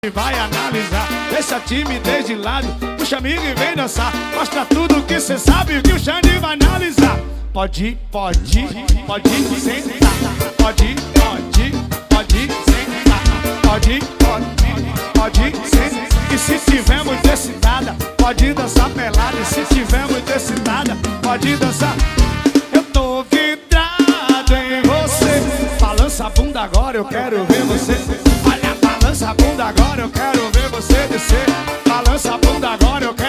vai analisar, deixa a timidez de lado, puxa amigo e vem dançar. Mostra tudo que cê sabe que o Xande vai analisar. Pode sentar. Pode sentar. Pode sentar. E se tiver muito excitada, pode dançar pelada. E se tiver muito excitada, pode dançar. Eu tô vidrado em você. Balança a bunda agora, eu quero ver você. Olha, balança a bunda agora, eu quero ver você descer.